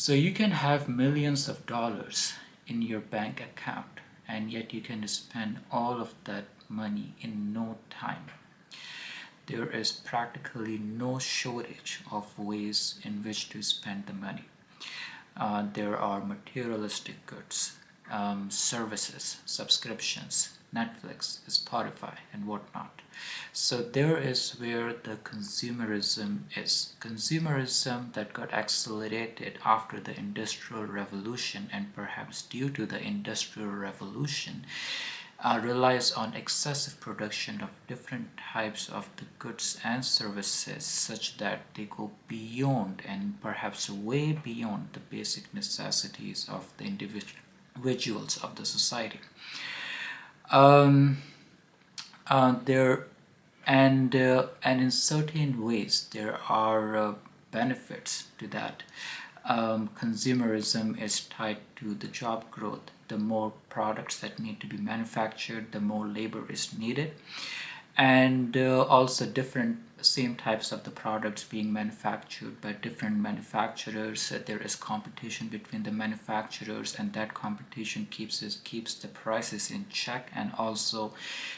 So you can have millions of dollars in your bank account, and yet you can spend all of that money in no time. There is practically no shortage of ways in which to spend the money. There are materialistic goods, services, subscriptions, Netflix, Spotify, and whatnot. So there is where the consumerism is. Consumerism that got accelerated after the Industrial Revolution, and perhaps due to the Industrial Revolution, relies on excessive production of different types of the goods and services such that they go beyond and perhaps way beyond the basic necessities of the individuals of the society. Um, there and in certain ways there are benefits to that. Consumerism is tied to the job growth. The more products that need to be manufactured, the more labor is needed, and also different same types of the products being manufactured by different manufacturers. There is competition between the manufacturers, and that competition keeps the prices in check, and also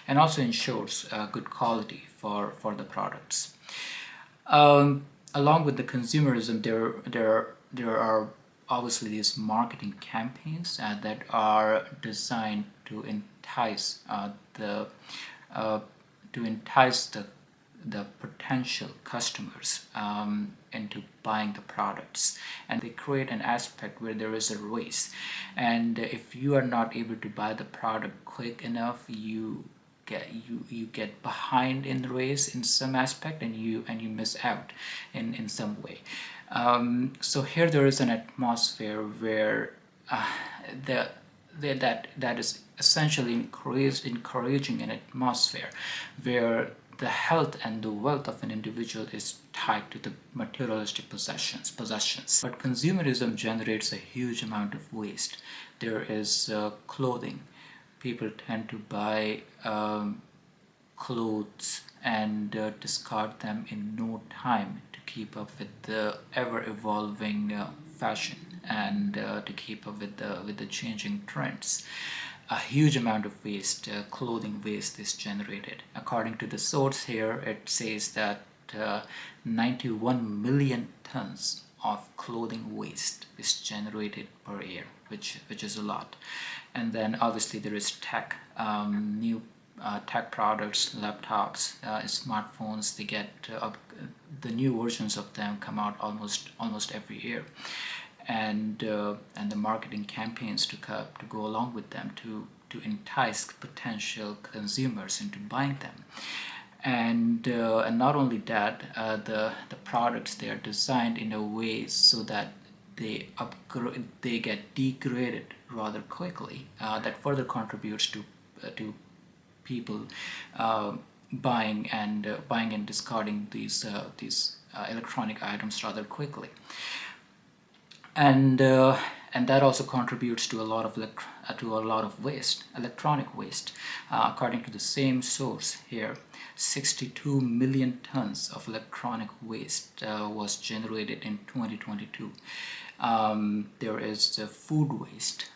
ensures good quality for the products. Along with the consumerism, there are obviously these marketing campaigns that are designed to entice the to entice the potential customers into buying the products, and they create an aspect where there is a race, and if you are not able to buy the product quick enough, you get behind in the race in some aspect, and you miss out in some way. So here there is an atmosphere where the that is essentially encouraging an atmosphere where the health and the wealth of an individual is tied to the materialistic possessions. But consumerism generates a huge amount of waste. There is clothing. People tend to buy clothes and discard them in no time to keep up with the ever-evolving fashion, and to keep up with the changing trends. A huge amount of waste, clothing waste, is generated. According to the source here, it says that 91 million tons of clothing waste is generated per year, which is a lot. And then obviously there is tech, new tech products, laptops, smartphones. They get the new versions of them come out almost every year, and the marketing campaigns to go along with them to entice potential consumers into buying them. And not only that, the products, they are designed in a way so that they get degraded rather quickly. That further contributes to people buying and discarding these electronic items rather quickly, and that also contributes to a lot of waste, electronic waste. According to the same source here, 62 million tons of electronic waste was generated in 2022. There is food waste.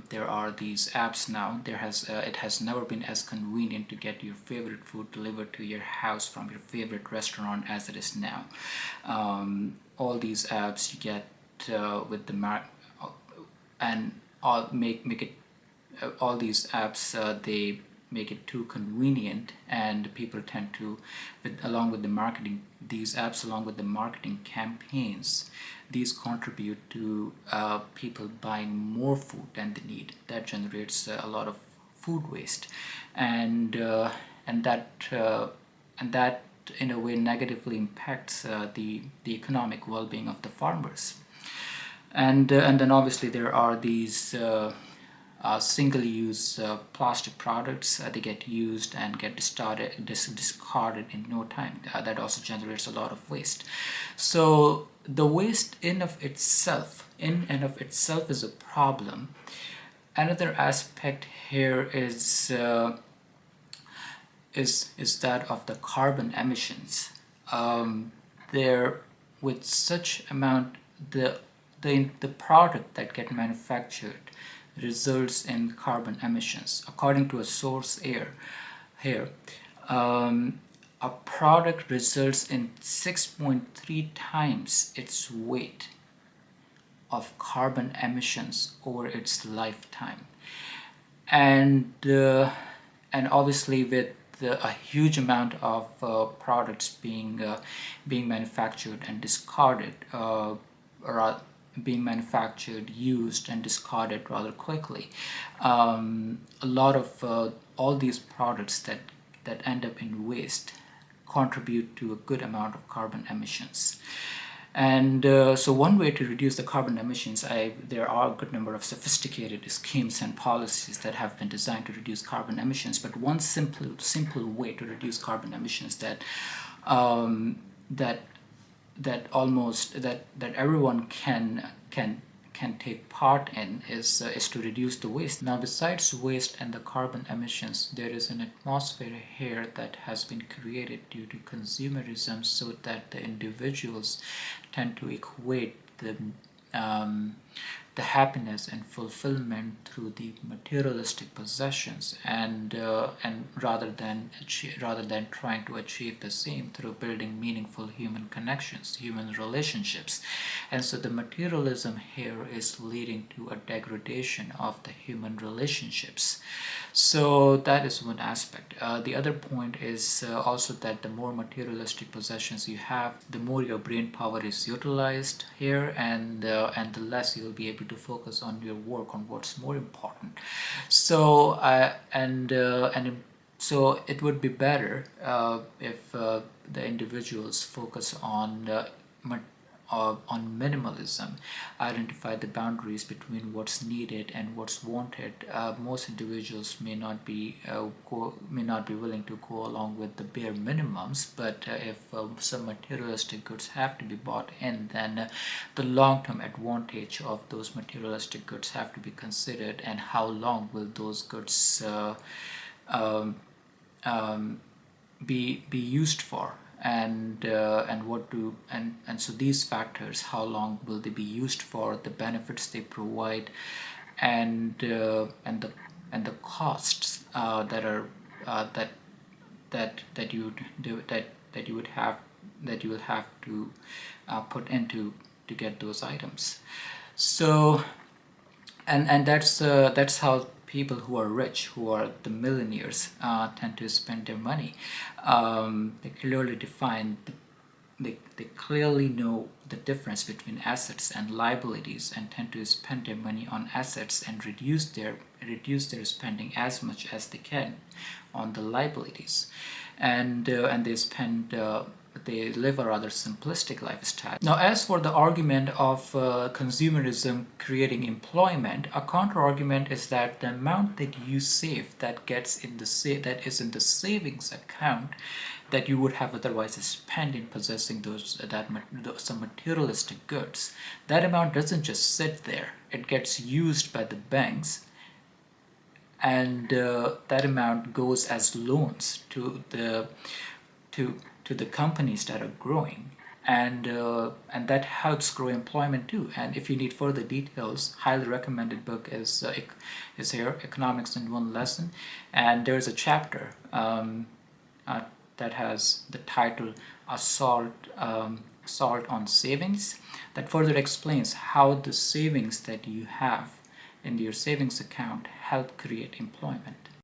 There are these apps now. It has never been as convenient to get your favorite food delivered to your house from your favorite restaurant as it is now. All these apps you get with the and all make it all these apps, they make it too convenient, and people tend to, along with the marketing, these apps along with the marketing campaigns, these contribute to people buying more food than they need. That generates a lot of food waste, and that in a way negatively impacts the economic well-being of the farmers. And then obviously there are these single-use plastic products. They get used and get discarded in no time. That also generates a lot of waste. So the waste in and of itself is a problem. Another aspect here is that of the carbon emissions. There, with such amount, the the product that get manufactured results in carbon emissions. According to a source here, a product results in 6.3 times its weight of carbon emissions over its lifetime. And obviously with a huge amount of products being manufactured and discarded, being manufactured, used, and discarded rather quickly, a lot of all these products that end up in waste contribute to a good amount of carbon emissions. And so one way to reduce the carbon emissions, there are a good number of sophisticated schemes and policies that have been designed to reduce carbon emissions. But one simple way to reduce carbon emissions that everyone can take part in is to reduce the waste. Now, besides waste and the carbon emissions, there is an atmosphere here that has been created due to consumerism, so that the individuals tend to equate the happiness and fulfillment through the materialistic possessions, and rather than trying to achieve the same through building meaningful human connections, human relationships. And so the materialism here is leading to a degradation of the human relationships. So that is one aspect. The other point is also that the more materialistic possessions you have, the more your brain power is utilized here, and the less you'll be able to focus on your work, on what's more important. So so it would be better if the individuals focus on minimalism, identify the boundaries between what's needed and what's wanted. Most individuals may not be willing to go along with the bare minimums, but if some materialistic goods have to be bought in, then the long-term advantage of those materialistic goods have to be considered, and how long will those goods be used for, and so these factors, how long will they be used for, the benefits they provide, and the costs that you will have to put into to get those items. So and that's how people who are rich, who are the millionaires, tend to spend their money. They clearly they clearly know the difference between assets and liabilities, and tend to spend their money on assets and reduce their spending as much as they can on the liabilities, and they live a rather simplistic lifestyle. Now, as for the argument of consumerism creating employment, a counter argument is that the amount that you save that is in the savings account that you would have otherwise spent in possessing some materialistic goods, that amount doesn't just sit there. It gets used by the banks, and that amount goes as loans to the companies that are growing, and that helps grow employment too. And if you need further details, highly recommended book is here, Economics in One Lesson, and there's a chapter that has the title Assault on Savings, that further explains how the savings that you have in your savings account help create employment.